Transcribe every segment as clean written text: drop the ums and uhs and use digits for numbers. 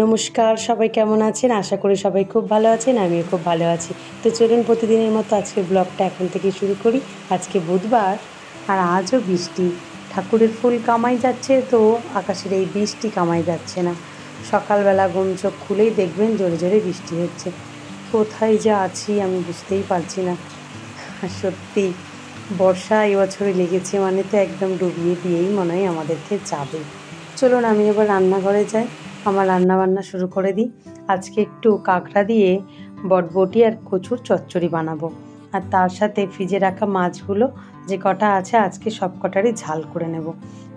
নমস্কার, সবাই কেমন আছেন? আশা করি সবাই খুব ভালো আছেন, আমিও খুব ভালো আছি। তো চলুন প্রতিদিনের মতো আজকের ব্লগটা এখন থেকে শুরু করি। আজকে বুধবার আর আজও বৃষ্টি। ঠাকুরের ফুল কামাই যাচ্ছে, তো আকাশের এই বৃষ্টি কামাই যাচ্ছে না। সকালবেলা ঘুম চোখ খুলেই দেখবেন জোরে জোরে বৃষ্টি হচ্ছে। কোথায় যে আছি আমি বুঝতেই পারছি না। আর সত্যি বর্ষা এবছরে লেগেছে মানে তো একদম ডুবিয়ে দিয়েই মনে হয় আমাদেরকে যাবে। চলুন আমি এবার রান্নাঘরে যাই, আমার রান্নাবান্না শুরু করে দিই। আজকে একটু কাঁকড়া দিয়ে বটবটি আর কচুর চচ্চড়ি বানাবো, আর তার সাথে ফ্রিজে রাখা মাছগুলো যে কটা আছে আজকে সব কটারই ঝাল করে নেব।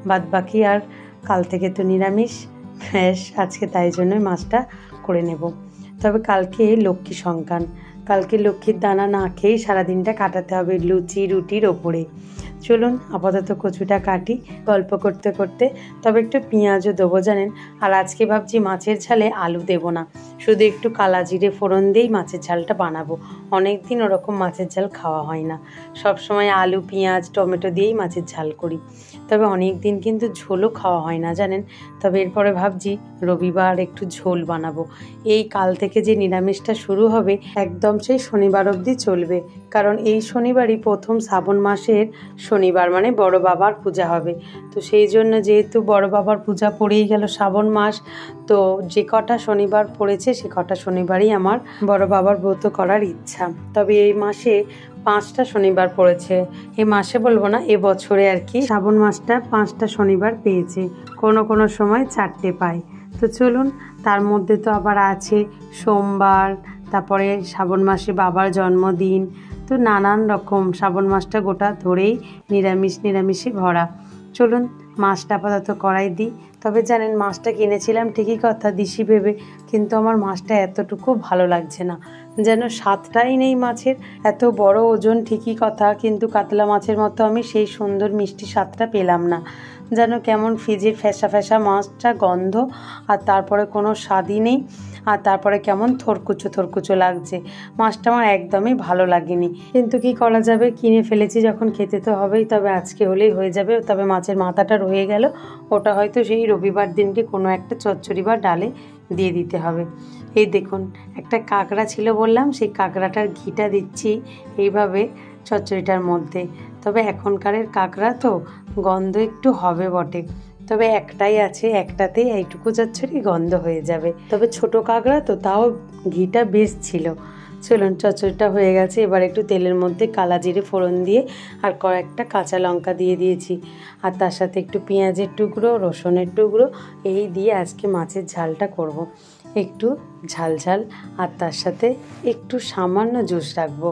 বাদ বাকি আর কাল থেকে তো নিরামিষ, ব্যাস আজকে তাই জন্যই মাছটা করে নেব। তবে কালকে লক্ষ্মী সংক্রান, কালকে লক্ষ্মীর দানা না খেয়েই সারাদিনটা কাটাতে হবে লুচি রুটির ওপরে। চলুন আপাতত কচুটা কাটি গল্প করতে করতে। তবে একটু পেঁয়াজও দেবো জানেন। আর আজকে ভাবছি মাছের ঝালে আলু দেব না, শুধু একটু কালা জিরে ফোড়ন দিয়েই মাছের ঝালটা বানাবো। অনেক দিন ওরকম মাছের ঝাল খাওয়া হয় না, সব সময় আলু পেঁয়াজ টমেটো দিয়েই মাছের ঝাল করি। তবে অনেক দিন কিন্তু ঝোলও খাওয়া হয় না জানেন। তবে এরপরে ভাবছি রবিবার একটু ঝোল বানাবো। এই কাল থেকে যে নিরামিষটা শুরু হবে একদম সেই শনিবার অবধি চলবে, কারণ এই শনিবারই প্রথম শ্রাবণ মাসের শনিবার, মানে বড় বাবার পূজা হবে। তো সেই জন্য যেহেতু বড় বাবার পূজা পড়েই গেল শ্রাবণ মাস, তো যে কটা শনিবার পড়েছে সে কটা শনিবারই আমার বড় বাবার ব্রত করার ইচ্ছা। তবে এই মাসে 5টা শনিবার পড়েছে, এই মাসে বলবো না, এ বছরে আর কি শ্রাবণ মাসটা 5টা শনিবার পেয়েছে, কোনো কোনো সময় 4টে পায়। তো চলুন, তার মধ্যে তো আবার আছে সোমবার, তারপরে শ্রাবণ মাসে বাবার জন্মদিন, তো নানান রকম শ্রাবণ মাসটা গোটা ধরেই নিরামিষে ভরা। চলুন মাছটা আপাতত কড়াই দিই। তবে জানেন মাছটা কিনেছিলাম ঠিকই কথা দিশি ভেবে, কিন্তু আমার মাছটা এতটুকু ভালো লাগছে না, যেন স্বাদটাই নেই মাছের। এত বড় ওজন ঠিকই কথা, কিন্তু কাতলা মাছের মতো আমি সেই সুন্দর মিষ্টি স্বাদটা পেলাম না। যেন কেমন ফ্রিজের ফ্যাসা ফ্যাসা মাছটা গন্ধ, আর তারপরে কোনো স্বাদই নেই, আর তারপরে কেমন থরকুচো লাগছে। মাছটা আমার একদমই ভালো লাগেনি, কিন্তু কি করা যাবে, কিনে ফেলেছি যখন খেতে তো হবেই। তবে আজকে হলেই হয়ে যাবে। তবে মাছের মাথাটা রয়ে গেল, ওটা হয়তো সেই রবিবার দিনকে কোনো একটা চচ্চড়ি বা ডালে দিয়ে দিতে হবে। এই দেখুন একটা কাঁকড়া ছিল বললাম, সেই কাঁকড়াটার ঘিটা দিচ্ছি এইভাবে চচ্চড়িটার মধ্যে। তবে এখনকারের কাঁকড়া তো গন্ধ একটু হবে বটে, তবে একটাই আছে, একটাতেই এইটুকু চচ্চড়ি গন্ধ হয়ে যাবে। তবে ছোট কাঁকড়া তো, তাও ঘিটা বেশ ছিল। চলুন চচ্চড়িটা হয়ে গেছে, এবার একটু তেলের মধ্যে কালা জিরে ফোড়ন দিয়ে আর কয়েকটা কাঁচা লঙ্কা দিয়ে দিয়েছি, আর তার সাথে একটু পেঁয়াজের টুকরো রসুনের টুকরো এই দিয়ে আজকে মাছের ঝালটা করব। একটু ঝাল ঝাল, আর তার সাথে একটু সামান্য জুস রাখবো।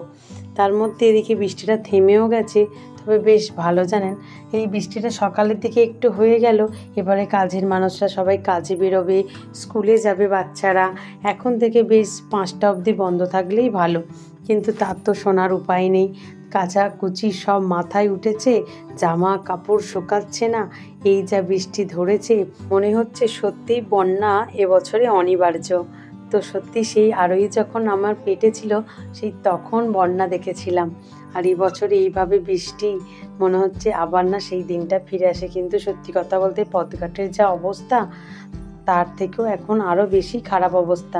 তার মধ্যে এদিকে বৃষ্টিটা থেমেও গেছে, তবে বেশ ভালো জানেন। এই বৃষ্টিটা সকালের দিকে একটু হয়ে গেল, এবারে কাজের মানুষরা সবাই কাজে বেরোবে, স্কুলে যাবে বাচ্চারা, এখন থেকে বেশ 5টা অবধি বন্ধ থাকলেই ভালো। কিন্তু তার তো শোনার উপায় নেই, কাচাকুচি সব মাথায় উঠেছে, জামা কাপড় শুকাচ্ছে না, এই যা বৃষ্টি ধরেছে মনে হচ্ছে সত্যিই বন্যা এবছরে অনিবার্য। তো সত্যি সেই আরোই যখন আমার পেটে ছিল সেই তখন বন্যা দেখেছিলাম, আর এই বছর এইভাবে বৃষ্টি, মনে হচ্ছে আবার না সেই দিনটা ফিরে আসে। কিন্তু সত্যি কথা বলতে পথঘাটের যা অবস্থা, তার থেকেও এখন আরও বেশি খারাপ অবস্থা।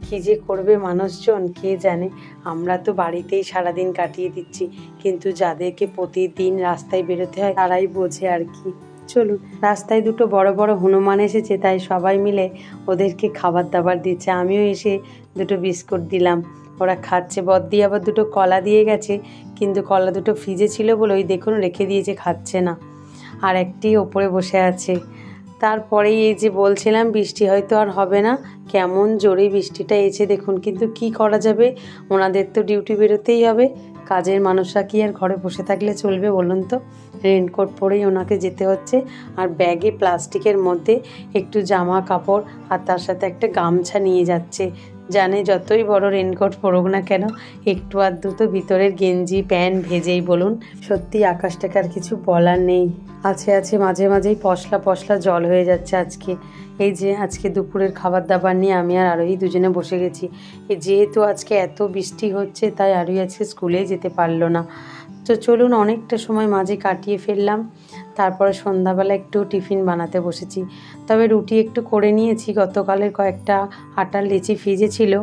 কী যে করবে মানুষজন কে জানে। আমরা তো বাড়িতেই সারাদিন কাটিয়ে দিচ্ছি, কিন্তু যাদেরকে প্রতিদিন রাস্তায় বেরোতে হয় তারাই বোঝে আর কি। চলুন, রাস্তায় দুটো বড় বড় হনুমান এসেছে, তাই সবাই মিলে ওদেরকে খাবার দাবার দিচ্ছে। আমিও এসে দুটো বিস্কুট দিলাম, ওরা খাচ্ছে। বদ্দি আবার দুটো কলা দিয়ে গেছে, কিন্তু কলা দুটো ফ্রিজে ছিল বলে ওই দেখুন রেখে দিয়েছে, খাচ্ছে না। আর একটি ওপরে বসে আছে। তারপরেই এই যে বলছিলাম বৃষ্টি হয়তো আর হবে না, কেমন জোরে বৃষ্টিটা এসে দেখুন। কিন্তু কি করা যাবে, ওনাদের তো ডিউটি বেরোতেই হবে, কাজের মানুষরা কি আর ঘরে বসে থাকলে চলবে বলুন তো। রেনকোট পরেই ওনাকে যেতে হচ্ছে, আর ব্যাগে প্লাস্টিকের মধ্যে একটু জামা কাপড় আর তার সাথে একটা গামছা নিয়ে যাচ্ছে। জানে যতই বড় রেনকোট পরুক না কেন, একটু আধটু তো ভিতরের গেঞ্জি প্যান্ট ভেজেই বলুন। সত্যি আকাশটাকে আর কিছু বলার নেই। আছে মাঝে মাঝেই পশলা জল হয়ে যাচ্ছে আজকে। এই যে আজকে দুপুরের খাবার দাবার নিয়ে আমি আর আরোহী দুজনে বসে গেছি। যেহেতু আজকে এত বৃষ্টি হচ্ছে তাই আরোহী আজকে স্কুলে যেতে পারলো না। তো চলুন অনেকটা সময় মাঝে কাটিয়ে ফেললাম। তারপরে সন্ধ্যাবেলা একটু টিফিন বানাতে বসেছি। তবে রুটি একটু করে নিয়েছি, গতকালের কয়েকটা আটার লেচি ফ্রিজে ছিল,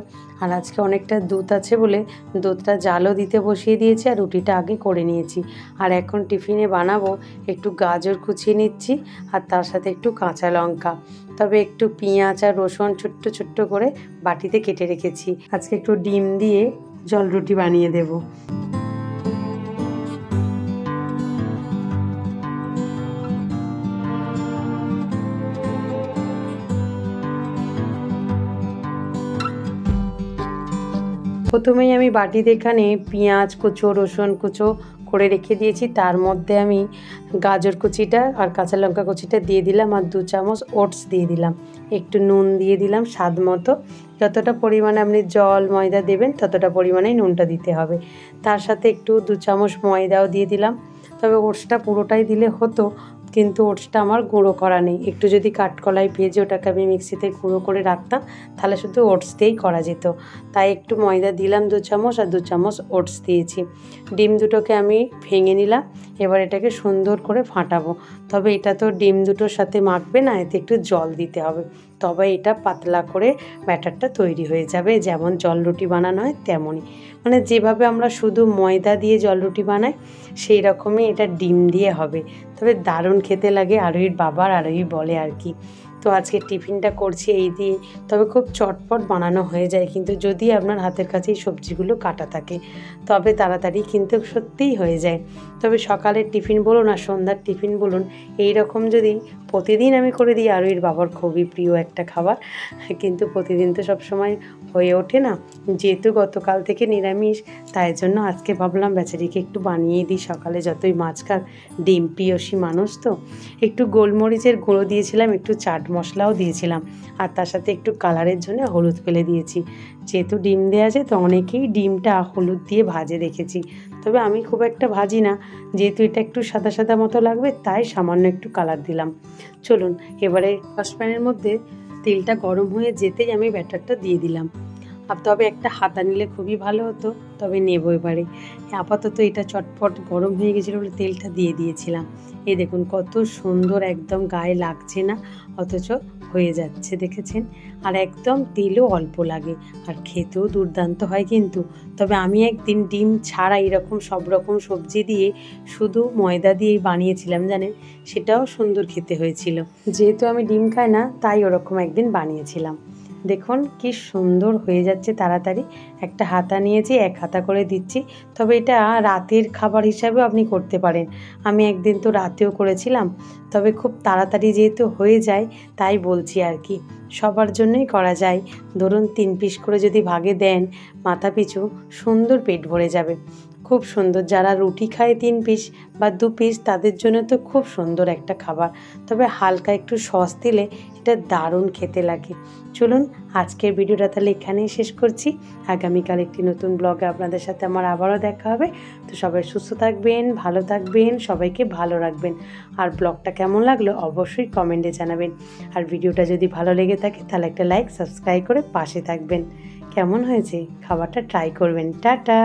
আর আজকে অনেকটা দুধ আছে বলে দুধটা জালও দিতে বসিয়ে দিয়েছি আর রুটিটা আগে করে নিয়েছি। আর এখন টিফিনে বানাবো একটু গাজর কুচিয়ে নিচ্ছি আর তার সাথে একটু কাঁচা লঙ্কা, তবে একটু পেঁয়াজ আর রসুন ছোট্ট ছোট্ট করে বাটিতে কেটে রেখেছি। আজকে একটু ডিম দিয়ে জল রুটি বানিয়ে দেবো। প্রথমেই আমি বাটিতে এখানে পেঁয়াজ কুচো রসুন কুচো করে রেখে দিয়েছি, তার মধ্যে আমি গাজর কুচিটা আর কাঁচা লঙ্কা কুচিটা দিয়ে দিলাম আর 2 চামচ ওটস দিয়ে দিলাম, একটু নুন দিয়ে দিলাম স্বাদ মতো। যতটা পরিমাণে আপনি জল ময়দা দেবেন ততটা পরিমাণেই নুনটা দিতে হবে। তার সাথে একটু 2 চামচ ময়দাও দিয়ে দিলাম, তবে ওটসটা পুরোটাই দিলে হতো, কিন্তু ওটসটা আমার গুঁড়ো করা নেই। একটু যদি কাঠকলাই ভেজে ওটাকে আমি মিক্সিতে গুঁড়ো করে রাখতাম তাহলে শুধু ওটস দিয়েই করা যেত। তাই একটু ময়দা দিলাম 2 চামচ আর 2 চামচ ওটস দিয়েছি। ডিম দুটোকে আমি ভেঙে নিলাম, এবার এটাকে সুন্দর করে ফাটাবো। তবে এটা তো ডিম দুটোর সাথে মাখবে না, এতে একটু জল দিতে হবে, তবে এটা পাতলা করে ব্যাটারটা তৈরি হয়ে যাবে। যেমন জল রুটি বানানো হয় তেমনই, মানে যেভাবে আমরা শুধু ময়দা দিয়ে জল রুটি বানাই সেই রকমই এটা ডিম দিয়ে হবে। তবে দারুণ খেতে লাগে, আরোহীর বাবার আরোহী বলে আর কি। তো আজকে টিফিনটা করছি এই দিয়ে, তবে খুব চটপট বানানো হয়ে যায়, কিন্তু যদি আপনার হাতের কাছে এই সবজিগুলো কাটা থাকে তবে তাড়াতাড়ি কিন্তু সত্যিই হয়ে যায়। তবে সকালের টিফিন বলুন আর সন্ধ্যার টিফিন বলুন, এই রকম যদি প্রতিদিন আমি করে দিই, আরোহীর বাবার খুবই প্রিয় একটা খাবার, কিন্তু প্রতিদিন তো সবসময় হয়ে ওঠে না। যেহেতু গতকাল থেকে নিরামিষ, তাই জন্য আজকে ভাবলাম বেচারিকে একটু বানিয়ে দিই সকালে, যতই মাছ খাক, ডিম প্রিয়সী মানুষ তো। একটু গোলমরিচের গুঁড়ো দিয়েছিলাম, একটু চাট মশলাও দিয়েছিলাম, আর তার সাথে একটু কালারের জন্য হলুদ ফেলে দিয়েছি। যেহেতু ডিম দেওয়া আছে তো অনেকেই ডিমটা হলুদ দিয়ে ভাজে দেখেছি, তবে আমি খুব একটা ভাজি না, যেহেতু এটা একটু সাদা সাদা মতো লাগবে তাই সামান্য একটু কালার দিলাম। চলুন এবারে সসপ্যানের মধ্যে তেলটা গরম হয়ে যেতেই আমি ব্যাটারটা দিয়ে দিলাম। আর তবে একটা হাতা নিলে খুবই ভালো হতো, তবে নেবো এবারে। আপাতত এটা চটপট গরম হয়ে গেছিলো বলে তেলটা দিয়ে দিয়েছিলাম। এই দেখুন কত সুন্দর একদম গায়ে লাগছে না, অথচ হয়ে যাচ্ছে, দেখেছেন? আর একদম তেলও অল্প লাগে আর খেতেও দুর্দান্ত হয় কিন্তু। তবে আমি একদিন ডিম ছাড়া এরকম সব রকম সবজি দিয়ে শুধু ময়দা দিয়েই বানিয়েছিলাম, জানেন? সেটাও সুন্দর খেতে হয়েছিল। যেহেতু আমি ডিম খাই না তাই ওরকম একদিন বানিয়েছিলাম। দেখুন কি সুন্দর হয়ে যাচ্ছে তাড়াতাড়ি। একটা হাতা নিয়েছি, 1 হাতা করে দিচ্ছি। তবে এটা রাতের খাবার হিসাবেও আপনি করতে পারেন। আমি একদিন তো রাতেও করেছিলাম, তবে খুব তাড়াতাড়ি যেহেতু হয়ে যায় তাই বলছি আর কি। সবার জন্যই করা যায়। ধরুন 3 পিস করে যদি ভাগে দেন মাথা পিছু, সুন্দর পেট ভরে যাবে, খুব সুন্দর। যারা রুটি খায় 3 পিস বা 2 পিস তাদের জন্য তো খুব সুন্দর একটা খাবার। তবে হালকা একটু সস দিলে এটা দারুণ খেতে লাগে। চলুন আজকের ভিডিওটা তাহলে এখানেই শেষ করছি। আগামীকাল একটি নতুন ব্লগে আপনাদের সাথে আমার আবারও দেখা হবে। তো সবাই সুস্থ থাকবেন, ভালো থাকবেন, সবাইকে ভালো রাখবেন। আর ব্লগটা কেমন লাগলো অবশ্যই কমেন্টে জানাবেন। আর ভিডিওটা যদি ভালো লেগে থাকে তাহলে একটা লাইক সাবস্ক্রাইব করে পাশে থাকবেন। কেমন হয়েছে খাবারটা ট্রাই করবেন। টাটা।